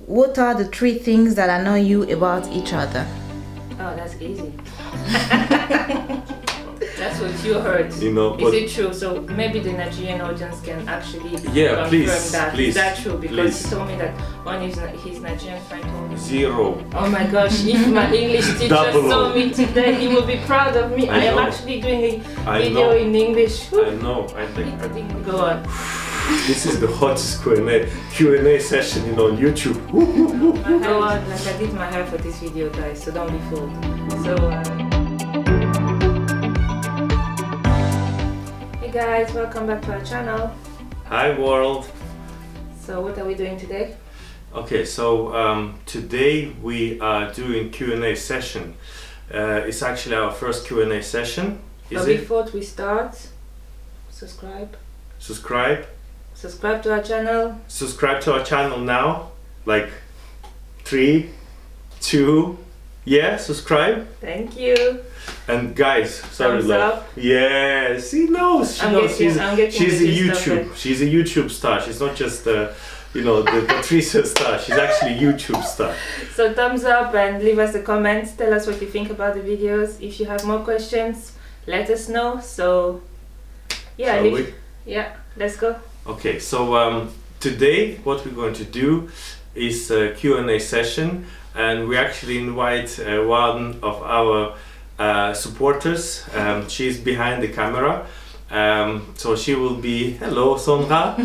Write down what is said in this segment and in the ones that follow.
What are the 3 things that annoy you about each other? Oh, that's easy. That's what you heard. Is it true? So maybe the Nigerian audience can actually confirm that. Please, is that true? Because he told me that one of his Nigerian friend told me. 0. Oh my gosh, if my English teacher saw me today, he will be proud of me. I am actually doing a video in English. I know. I think. Go on. This is the hottest Q&A session on YouTube. Go on, like I did my hair for this video, guys, so don't be fooled. So, hey guys, welcome back to our channel. Hi world. So what are we doing today? Okay, so today we are doing Q&A session. It's actually our first Q&A session. Before we start, subscribe to our channel. Subscribe to our channel now. Like 3, 2, yeah, subscribe. Thank you. And guys, sorry, thumbs love. Up. Yeah, she knows. She's a YouTube star. She's not just the Patricia star. She's actually YouTube star. So thumbs up and leave us a comment. Tell us what you think about the videos. If you have more questions, let us know. So yeah, let's go. Okay, so today what we're going to do is a Q&A session, and we actually invite one of our supporters. She's behind the camera, so she will be, hello Sondra.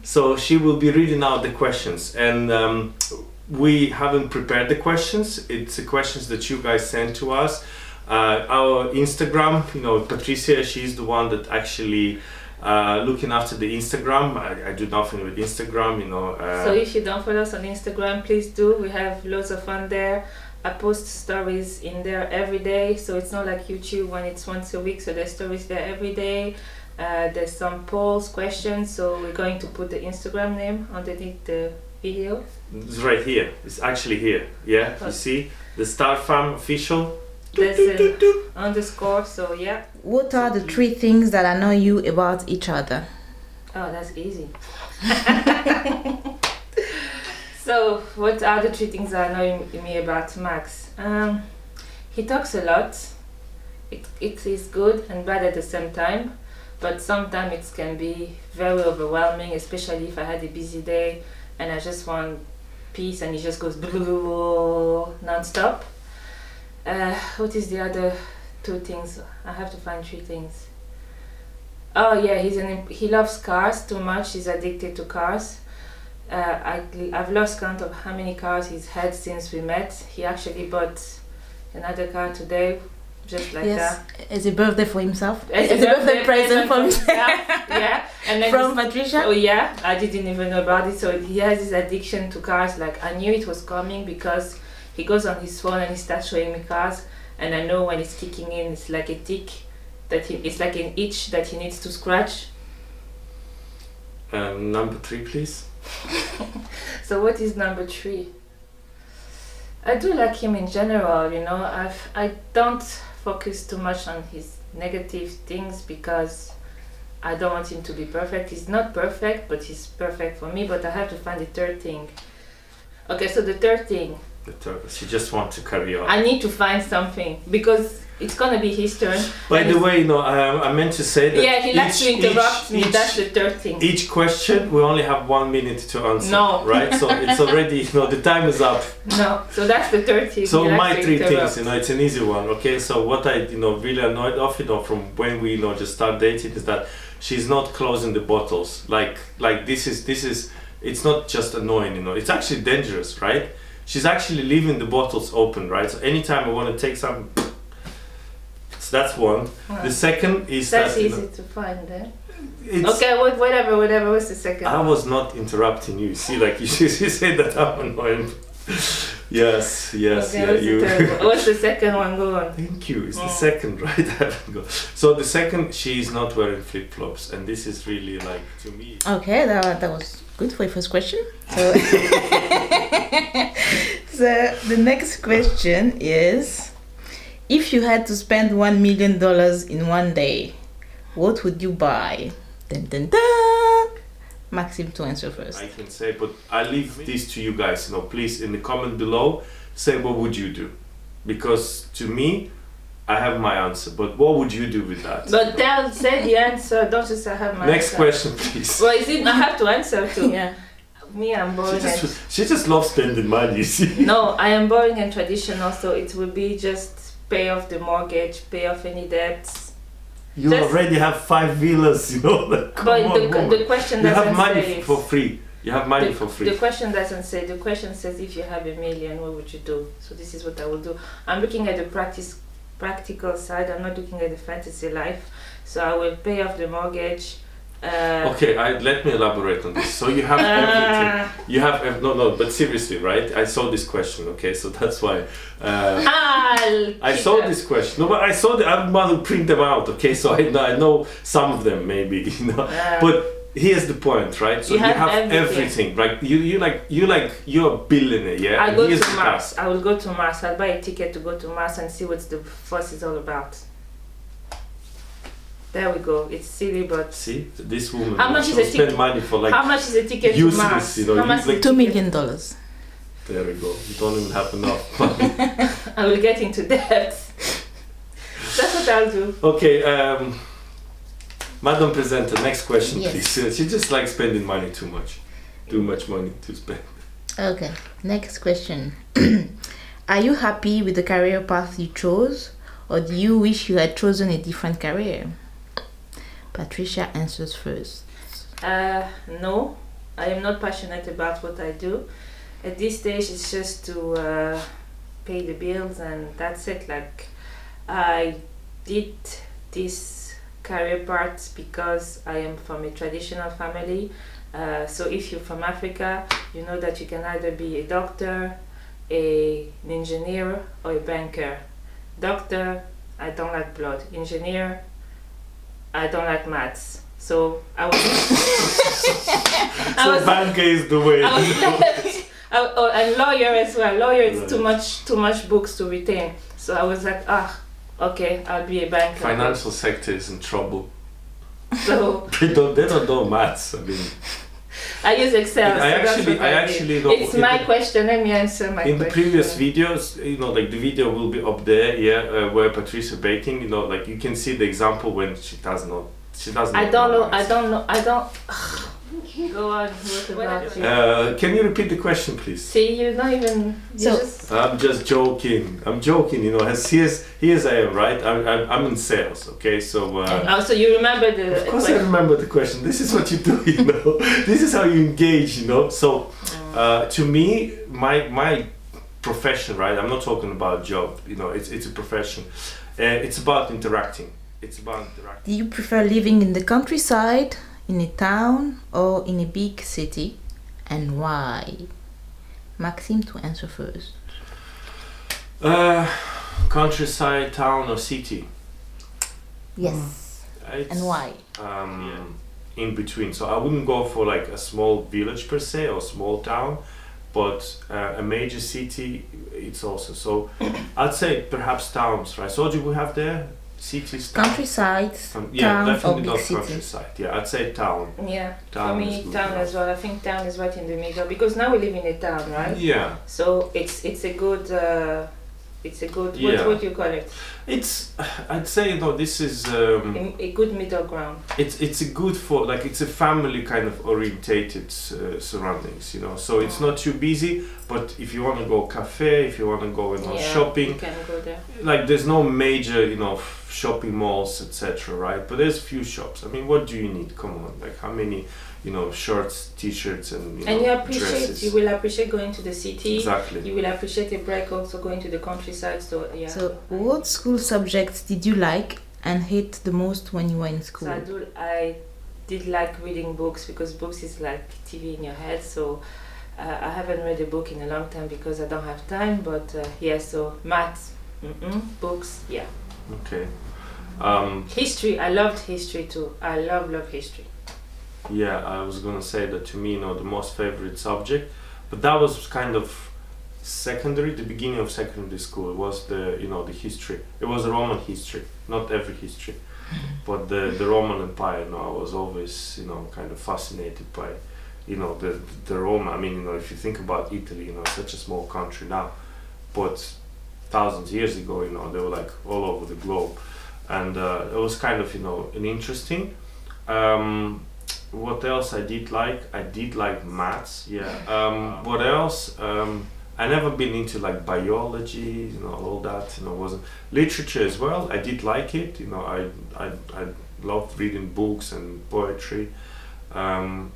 So she will be reading out the questions, and we haven't prepared the questions. It's the questions that you guys sent to us. Our Instagram, Patricia, she's the one that actually looking after the Instagram. I do nothing with Instagram, So if you don't follow us on Instagram, please do. We have loads of fun there. I post stories in there every day, so it's not like YouTube when it's once a week. So there's stories there every day. There's some polls, questions. So we're going to put the Instagram name underneath the video. It's right here. It's actually here. Yeah, you see the Star Farm official. There's an underscore, so yeah. What are the 3 things that annoy you about each other? Oh, that's easy. So, what are the 3 things that annoy me about Max? He talks a lot. It is good and bad at the same time, but sometimes it can be very overwhelming, especially if I had a busy day and I just want peace and he just goes non-stop. What is the other 2 things? I have to find 3 things. Oh yeah, he loves cars too much. He's addicted to cars. I've lost count of how many cars he's had since we met. He actually bought another car today, just like that. It's a birthday for himself. It's a birthday present for himself. Yeah, and then from Patricia. Oh yeah, I didn't even know about it. So he has this addiction to cars. Like I knew it was coming because he goes on his phone and he starts showing me cars, and I know when it's kicking in. It's like a tick it's like an itch that he needs to scratch. Number 3, please. So what is number 3? I do like him in general, I don't focus too much on his negative things because I don't want him to be perfect. He's not perfect, but he's perfect for me. But I have to find the 3rd thing. Okay, so the 3rd thing. She just wants to carry on. I need to find something because it's gonna be his turn. By the way, I meant to say that. Yeah, he likes to interrupt me. That's the 3rd thing. Each question we only have 1 minute to answer. No. Right? So it's already, the time is up. No. So that's the 3rd thing. So my 3 things, it's an easy one. Okay. So what I, really annoyed of, from when we, just start dating is that she's not closing the bottles. Like this is. It's not just annoying. It's actually dangerous, right? She's actually leaving the bottles open, right? So anytime I want to take some. So that's one. The second is that's easy to find, eh? Okay, whatever. What's the second? I was not interrupting you. See, like you said that I'm annoying. Yes. Okay, what's the second one? Go on. Thank you. It's the second, right? So the second, she's not wearing flip flops, and this is really like to me. Okay, that was good for your first question. So, so the next question is. If you had to spend $1 million in one day, what would you buy? Dun, dun, dun. Maxim to answer first. I can say, but I leave this to you guys. Please in the comment below say what would you do, because to me, I have my answer. But what would you do with that? But they'll say the answer. Don't just say I have my Next answer. question, please. Well, is it? I have to answer too. Yeah. Me, I'm boring. She just loves spending money. You see? No, I am boring and traditional, so it will be just pay off the mortgage, pay off any debts. You already have 5 villas, Like, come But on, the question you doesn't have money say for free. You have money for free. The question doesn't say. The question says if you have $1 million, what would you do? So this is what I will do. I'm looking at the practical side. I'm not looking at the fantasy life. So I will pay off the mortgage. Okay, let me elaborate on this. So you have everything. You have no, but seriously, right? I saw this question. Okay, so that's why I saw this question. No, but I saw I'm about to print them out. Okay, so I know some of them maybe, But here's the point, right? So you have everything. Right? You're a billionaire. Yeah. I go to Mars. I will go to Mars. I'll buy a ticket to go to Mars and see what the fuss is all about. There we go. It's silly, but see, this woman. How much is a spend money for like how much is a ticket to Mars? How much like $2 million. There we go. You don't even have enough money. I will get into debt. That's what I'll do. Okay, Madam Presenter, next question, Yes. please. She just likes spending money too much. Too much money to spend. Okay, next question. Are you happy with the career path you chose, or do you wish you had chosen a different career? Patricia answers first. No, I am not passionate about what I do. At this stage, it's just to pay the bills, and that's it. Like, I did this career part because I am from a traditional family. So if you're from Africa, you know that you can either be a doctor, an engineer, or a banker. Doctor, I don't like blood. Engineer, I don't like maths. So I was. Banker is the way. And lawyer as well. Lawyer is Right. too much books to retain. So I was like, okay, I'll be a banker. Financial sector is in trouble. So They don't know maths. I mean, I use Excel. I so that's what I actually did. know. It's my question. Let me answer my question. In the previous videos, like the video will be up there, where Patricia baking, like you can see the example when she doesn't know. I don't know. Go on. What about you? Can you repeat the question, please? See, you're not even. I'm just joking. I'm joking. Here's I am, right? I'm in sales. Okay, so. So you remember the. Of course, I remember the question. This is what you do. This is how you engage. So, to me, my profession, right? I'm not talking about a job. It's a profession. It's about interacting. Do you prefer living in the countryside, in a town, or in a big city, and why? Maxime to answer first. Countryside, town, or city? Yes. And why? In between. So I wouldn't go for like a small village per se or small town, but a major city. It's also so. I'd say perhaps towns, right? So what do we have there? Cities, countryside, town, or definitely big not city. countryside. Yeah, I'd say town. Yeah, Town for is me, good, town yeah. as well. I think town is right in the middle because now we live in a town, right? Yeah. So it's a good. Yeah. What do you call it? I'd say this is A good middle ground. it's a good for it's a family kind of orientated surroundings, so it's not too busy, but if you want to go cafe, if you want to go shopping, You can go there. like there's no major shopping malls, etc., right? But there's few shops. I mean, what do you need? Come on, like how many shirts, t-shirts, and dresses. You will appreciate going to the city. Exactly. You will appreciate a break also going to the countryside. So yeah. So, what school subjects did you like and hate the most when you were in school? So I did like reading books because books is like TV in your head. So I haven't read a book in a long time because I don't have time. But so maths, books, yeah. Okay. History, I loved history too. I love history. Yeah, I was gonna say that to me, the most favorite subject, but that was kind of secondary, the beginning of secondary school. It was the history. It was Roman history, not every history. But the Roman Empire, I was always, kind of fascinated by, the Roma. I mean, if you think about Italy, such a small country now, but thousands of years ago, they were like all over the globe, and it was kind of, an interesting. What else I did like? I did like maths. Yeah. What else? I never been into like biology, all that. Wasn't literature as well. I did like it. I loved reading books and poetry. What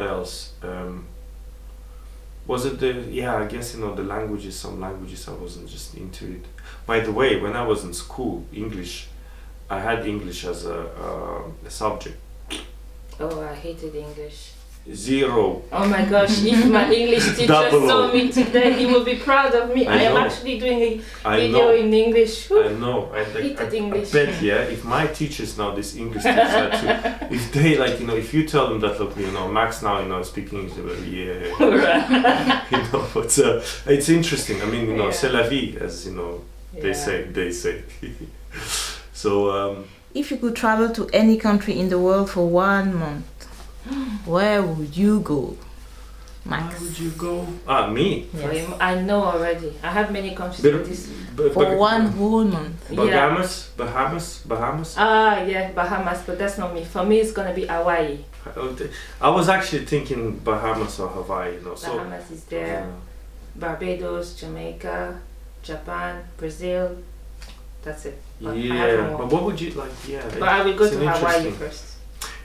else? Was it I guess the languages. Some languages I wasn't just into it. By the way, when I was in school, English, I had English as a subject. Oh, I hated English. 0. Oh my gosh, if my English teacher saw me today, he will be proud of me. I am actually doing a video in English. I know. I hated English. I bet, if my teachers now, this English teacher too, if they if you tell them that, look, Max now, speaking English, they'll be, yeah. But it's interesting. I mean, c'est la vie, as they say. So, if you could travel to any country in the world for 1 month, where would you go, Max? Where would you go? Me? Yes. I know already. I have many countries for 1 whole month. Bahamas? Yeah, Bahamas, but that's not me. For me, it's gonna be Hawaii. I was actually thinking Bahamas or Hawaii. Bahamas is there. Barbados, Jamaica, Japan, Brazil. That's it. But but what would you like? Yeah. But I will go to Hawaii first.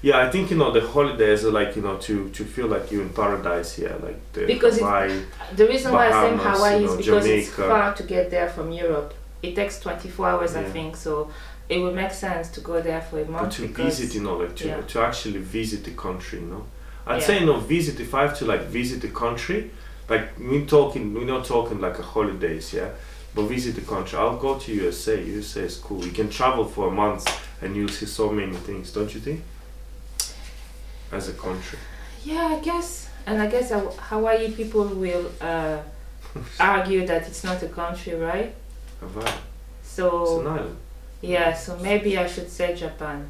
Yeah, I think the holidays are like to feel like you're in paradise here, like Hawaii. The reason why I say Hawaii is because Jamaica. It's far to get there from Europe. It takes 24 hours, I think, so it would make sense to go there for a month. But to visit, to actually visit the country, I'd say visit. If I have to visit the country, we're not talking like a holidays, but visit the country. I'll go to USA. USA is cool. You can travel for a month and you'll see so many things, don't you think? As a country. Yeah, I guess. And I guess Hawaii people will argue that it's not a country, right? Hawaii. So it's an island. Yeah, so maybe I should say Japan.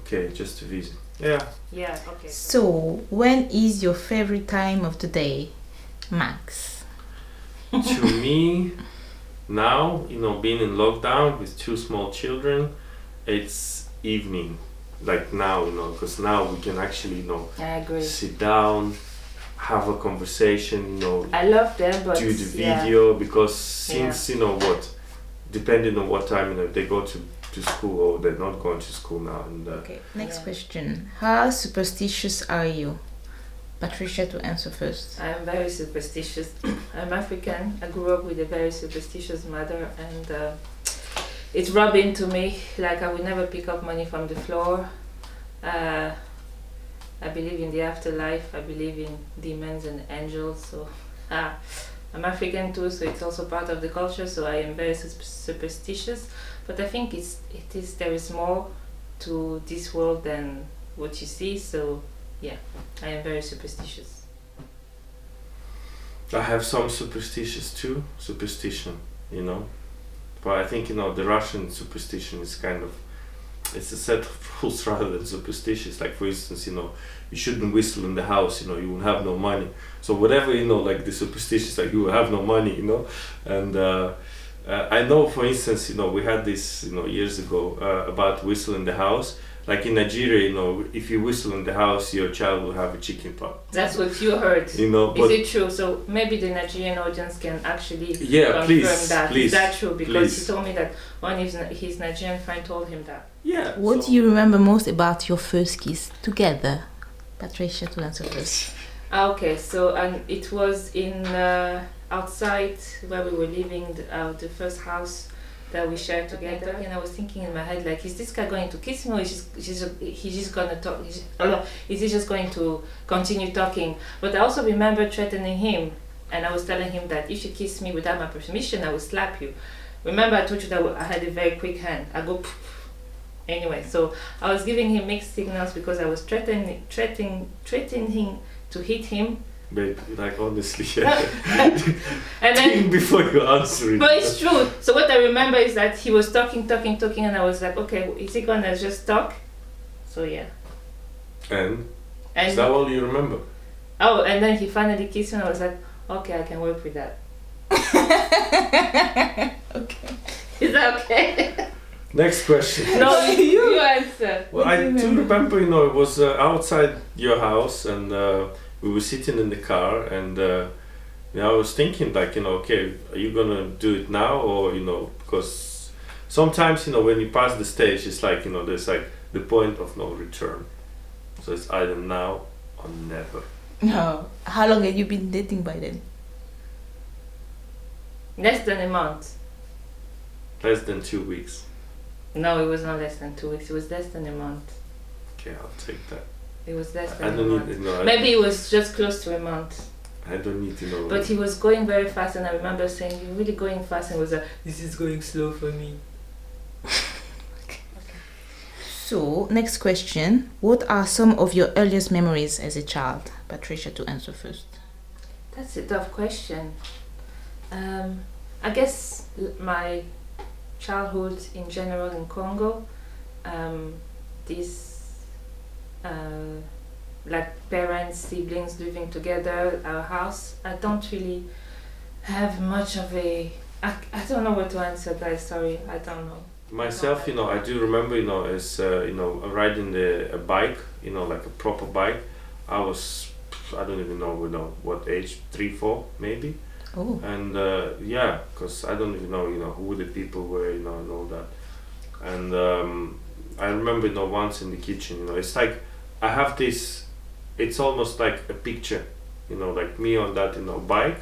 Okay, just to visit. Yeah. Yeah, okay. So, when is your favorite time of the day, Max? To me, now, being in lockdown with 2 small children, it's evening. Like now, because now we can actually, I agree. sit down, have a conversation, I love them, but do the video, because since, depending on what time, they go to school or they're not going to school now. And, okay, next question. How superstitious are you? Patricia to answer first. I'm very superstitious. I'm African. I grew up with a very superstitious mother, and it's rubbed into me. Like I would never pick up money from the floor. I believe in the afterlife. I believe in demons and angels. So I'm African too, so it's also part of the culture. So I am very superstitious. But I think there is more to this world than what you see. So yeah, I am very superstitious. I have some superstition, but I think the Russian superstition is kind of, it's a set of rules rather than superstitious. Like for instance, you shouldn't whistle in the house, you will have no money. So whatever, like the superstitious, like you will have no money, and I know, for instance, we had this, years ago about whistle in the house. Like in Nigeria, if you whistle in the house, your child will have a chicken pox. That's what you heard. Is it true? So maybe the Nigerian audience can actually confirm that. Is that true? Because he told me that one of his Nigerian friend told him that. Yeah. What do you remember most about your first kiss together? Patricia to answer first. Okay, so it was in outside where we were living, the first house that we shared together, and I was thinking in my head, like, is this guy going to kiss me, or is he just gonna talk? Is he just going to continue talking? But I also remember threatening him, and I was telling him that if you kiss me without my permission, I will slap you. Remember, I told you that I had a very quick hand. I go anyway. So I was giving him mixed signals because I was threatening him to hit him, Babe, like honestly, yeah. And then, Think before you answer it. but it's true. So what I remember is that he was talking, and I was like, okay, is he gonna just talk? So yeah. And is And that all you remember? oh, and then he finally kissed me, and I was like, okay, I can work with that. Okay. Is that okay? Next question. No, you answer. Well, I do remember, you know, it was outside your house, and we were sitting in the car, and you know, I was thinking, like, you know, okay, are you gonna do it now, or, you know, because sometimes, you know, when you pass the stage, it's like, you know, there's like the point of no return. So it's either now or never. No. How long have you been dating by then? Less than a month. Less than 2 weeks. No, it was not less than 2 weeks. It was less than a month. Okay, I'll take that. It was less I than a don't month. need to know. Maybe it was just close to a month. I don't need to know. But he was going very fast, and I remember saying, "You're really going fast," and he was like, "This is going slow for me." So, next question. What are some of your earliest memories as a child? Patricia, to answer first. That's a tough question. I guess my childhood in general in Congo, like parents, siblings living together, our house. I don't really have much of a. I don't know what to answer, guys. Sorry, I don't know. Myself, you know, I do remember, you know, as you know, riding a bike, you know, like a proper bike. I was, I don't even know, what age, 3, 4 maybe. Oh. And yeah, because I don't even know, you know, who the people were, you know, and all that. And I remember, you know, once in the kitchen, you know, it's like I have this. It's almost like a picture, you know, like me on that, you know, bike.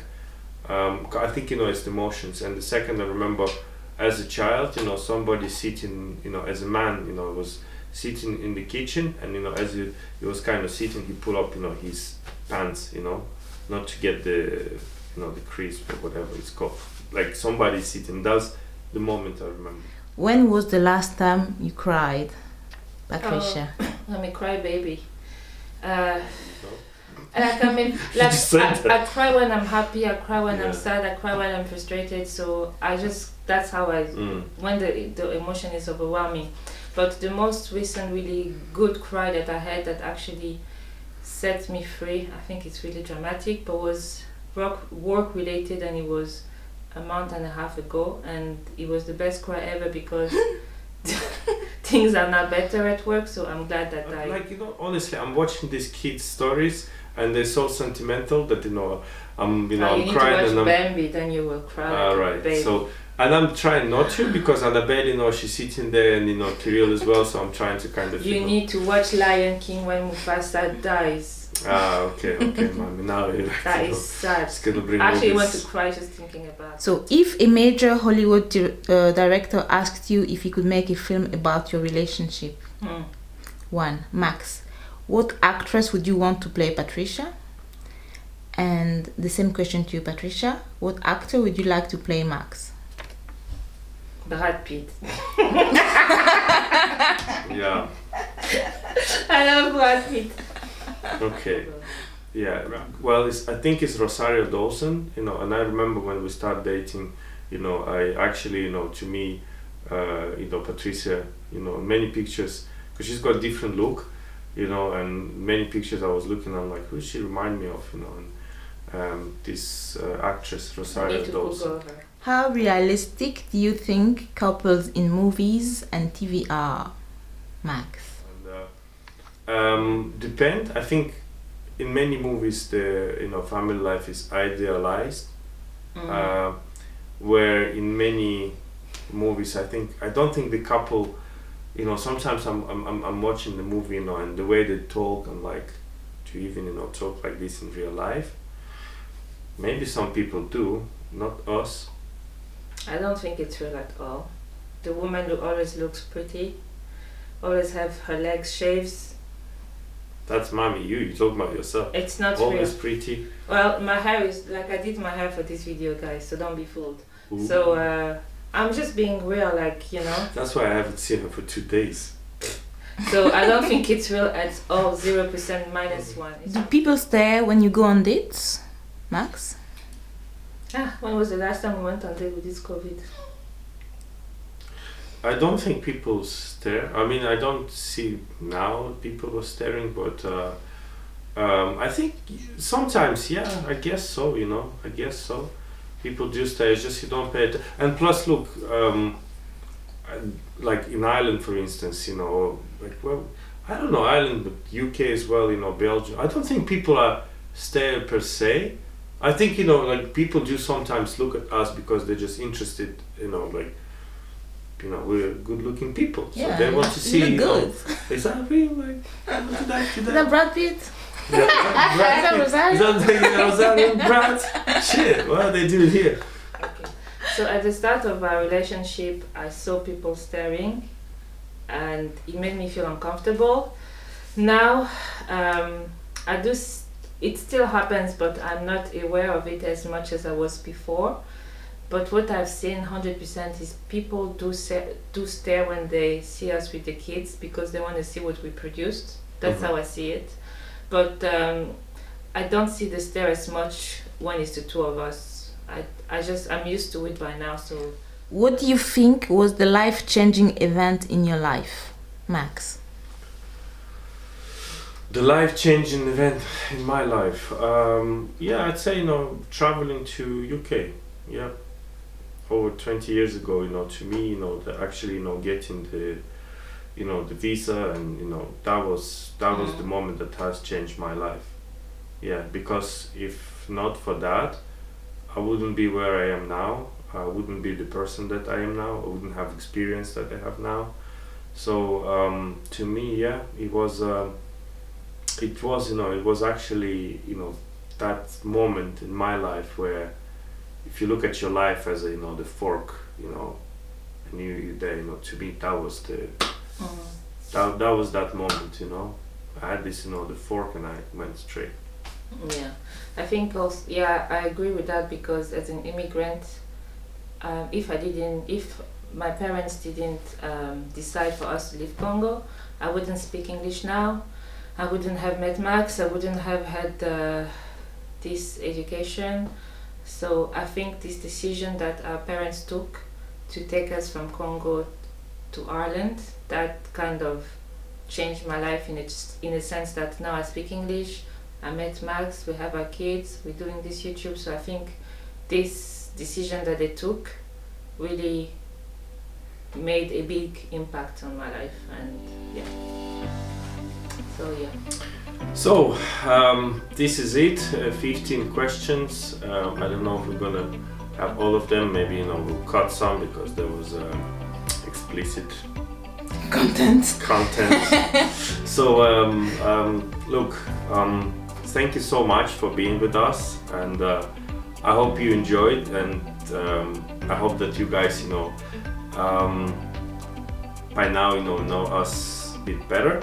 I think, you know, it's the emotions. And the second, I remember as a child, you know, somebody sitting, you know, as a man, you know, was sitting in the kitchen, and, you know, as he was kind of sitting, he pulled up, you know, his pants, you know, not to get the, you know, the crisp or whatever it's called. Like somebody sitting. That's the moment I remember. When was the last time you cried, Patricia? I'm a crybaby. No? Like I mean, You like just said that. I cry when I'm happy. I cry when Yeah. I'm sad. I cry when I'm frustrated. So that's how I when the emotion is overwhelming. But the most recent really good cry that I had that actually set me free, I think it's really dramatic, but was work related, and it was a month and a half ago, and it was the best cry ever because things are not better at work. So I'm glad that I Like, you know, honestly, I'm watching these kids' stories, and they're so sentimental that, you know, I'm you I'm need crying, to and watch I'm Bambi, then you will cry like a right. baby. So, and I'm trying not to, because Annabelle, you know, she's sitting there, and, you know, Kirill as well. So I'm trying to kind of. You know, need to watch Lion King when Mufasa dies. Okay, mommy. Now you're like, That you know, is sad. it's gonna bring I all actually want this- to cry just thinking about it. So, if a major Hollywood director asked you if he could make a film about your relationship, 1. Max, what actress would you want to play Patricia? And the same question to you, Patricia. What actor would you like to play Max? Brad Pitt. Yeah. I love Brad Pitt. Okay. Yeah. Well, I think it's Rosario Dawson. You know, and I remember when we started dating. You know, I actually, you know, to me, you know, Patricia. You know, many pictures, because she's got a different look. You know, and many pictures I was looking at, like, who does she remind me of? You know, and this actress I Rosario need to Dawson. Google her. How realistic do you think couples in movies and TV are, Max? And, depend. I think in many movies the, you know, family life is idealized, where in many movies I don't think the couple, you know, sometimes I'm watching the movie, you know, and the way they talk, and like to even, you know, talk like this in real life. Maybe some people do, not us. I don't think it's real at all. The woman who always looks pretty, always have her legs shaved. That's mommy. You talk about yourself. It's not Always real. pretty. Well, my hair is like I did my hair for this video, guys. So don't be fooled. Ooh. So I'm just being real, like, you know. That's why I haven't seen her for 2 days. So I don't think it's real at all. 0% minus 1. Do people stare when you go on dates, Max? When was the last time we went on date with this COVID? I don't think people stare. I mean, I don't see now people are staring, but I think sometimes, yeah, I guess so, you know, I guess so. People do stare, it's just you don't pay it. And plus, look, like in Ireland, for instance, you know, like, well, I don't know, Ireland, but UK as well, you know, Belgium. I don't think people are stare per se. I think, you know, like people do sometimes look at us because they're just interested, you know, like, you know, we're good-looking people, so Yeah, they want to see. you look good. Exactly, like, Is that Brad Pitt? Yeah, Is that Rosario? Is that Rosario Brad? Shit, what are they doing here? Okay. So at the start of our relationship, I saw people staring, and it made me feel uncomfortable. Now, it still happens, but I'm not aware of it as much as I was before. But what I've seen 100% is people do stare when they see us with the kids because they want to see what we produced. That's how I see it. But I don't see the stare as much when it's the two of us. I'm used to it by now. So, what do you think was the life-changing event in your life, Max? The life-changing event in my life, yeah, I'd say, you know, traveling to UK, yeah, over 20 years ago, you know, to me, you know, actually, you know, getting the, you know, the visa, and you know, that was the moment that has changed my life, yeah, because if not for that, I wouldn't be where I am now. I wouldn't be the person that I am now. I wouldn't have experience that I have now. So to me, yeah, it was, you know, it was actually, you know, that moment in my life where, if you look at your life as a, you know, the fork, you know, and you there, you know, to me that was the that was that moment, you know. I had this, you know, the fork, and I went straight. Yeah, I think also, yeah, I agree with that, because as an immigrant, if my parents didn't decide for us to leave Congo, I wouldn't speak English now. I wouldn't have met Max. I wouldn't have had this education. So I think this decision that our parents took to take us from Congo to Ireland, that kind of changed my life in a sense that now I speak English. I met Max, we have our kids, we're doing this YouTube. So I think this decision that they took really made a big impact on my life, and yeah. So yeah. So this is it, 15 questions. I don't know if we're gonna have all of them. Maybe, you know, we'll cut some because there was explicit Content. So look, thank you so much for being with us, and I hope you enjoyed, and I hope that you guys, you know, by now, you know us a bit better.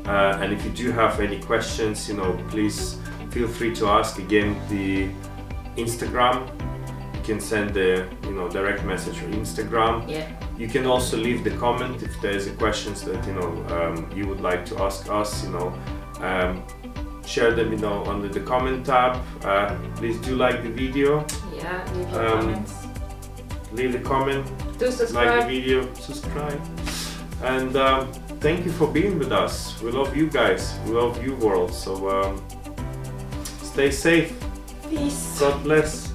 And if you do have any questions, you know, please feel free to ask. Again, the Instagram, you can send the, you know, direct message on Instagram. Yeah. You can also leave the comment if there's a questions that, you know, you would like to ask us, you know. Share them, you know, under the comment tab. Please do like the video. Yeah, leave your comments. Leave a comment. Do subscribe. Like the video, subscribe. And thank you for being with us. We love you guys. We love you, world. So stay safe. Peace. God bless.